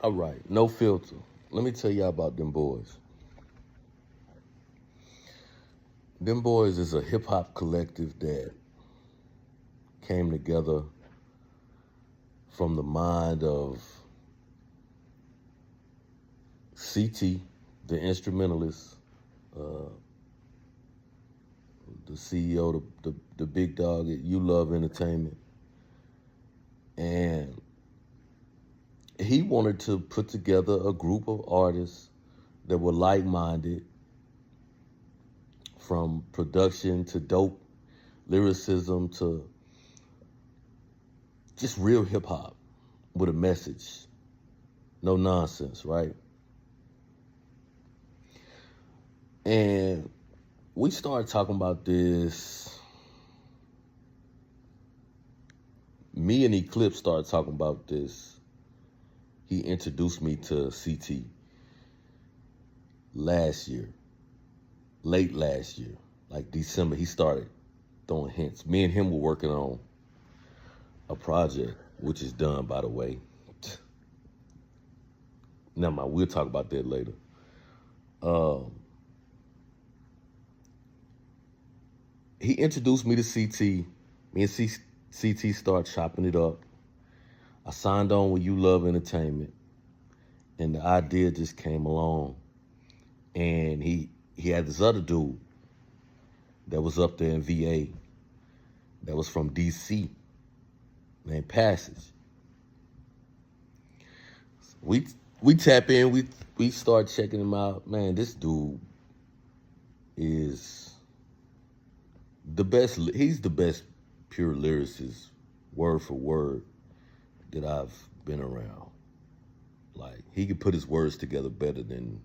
All right, no filter. Let me tell y'all about them boys. Them boys is a hip hop collective that came together from the mind of CT, the instrumentalist, the CEO, the big dog at ULOV Entertainment. And he wanted to put together a group of artists that were like-minded, from production to dope lyricism to just real hip hop with a message. No nonsense, right? And we started talking about this. Me and Eclipse started talking about this. He introduced me to CT last year, late last year, like December. He started throwing hints. Me and him were working on a project, which is done, by the way. Never mind, we'll talk about that later. He introduced me to CT. Me and CT started chopping it up. I signed on with ULOV Entertainment, and the idea just came along. And he had this other dude that was up there in VA that was from DC named Passage. We tap in, we start checking him out. Man, this dude is the best. He's the best pure lyricist, word for word, that I've been around. Like, he could put his words together better than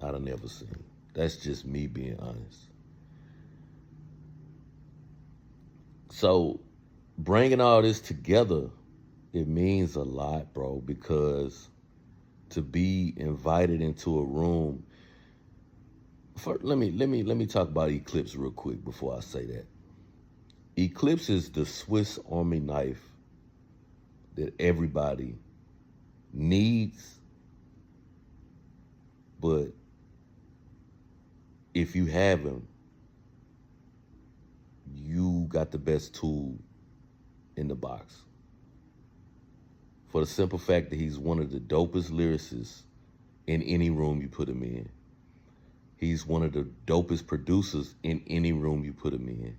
I'd have never seen. That's just me being honest. So bringing all this together, it means a lot, bro, because to be invited into a room. First, let me talk about Eclipse real quick before I say that. Eclipse is the Swiss Army knife that everybody needs, but if you have him, you got the best tool in the box. For the simple fact that he's one of the dopest lyricists in any room you put him in. He's one of the dopest producers in any room you put him in.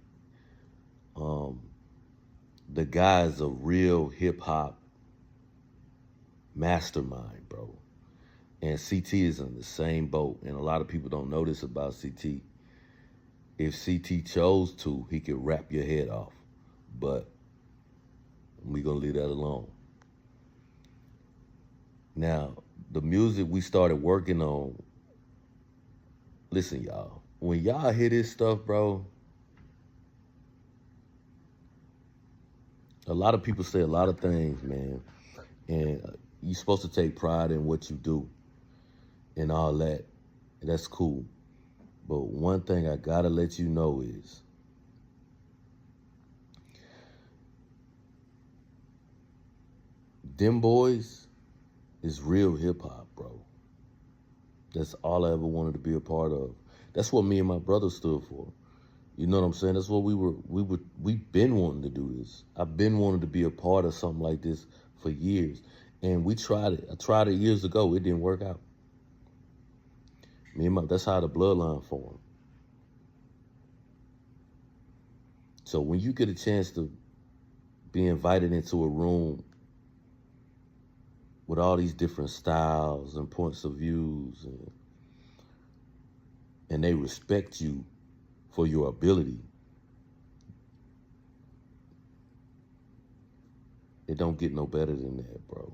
The guy's a real hip-hop mastermind, bro. And CT is in the same boat. And a lot of people don't know this about CT. If CT chose to, he could rap your head off. But we're going to leave that alone. Now, the music we started working on, listen, y'all. When y'all hear this stuff, bro, a lot of people say a lot of things, man. And you're supposed to take pride in what you do and all that. And that's cool. But one thing I gotta let you know is them boys is real hip hop, bro. That's all I ever wanted to be a part of. That's what me and my brother stood for. You know what I'm saying? That's what we've been wanting to do this. I've been wanting to be a part of something like this for years. And we tried it. I tried it years ago. It didn't work out. That's how the bloodline formed. So when you get a chance to be invited into a room with all these different styles and points of views, and they respect you for your ability, it don't get no better than that, bro.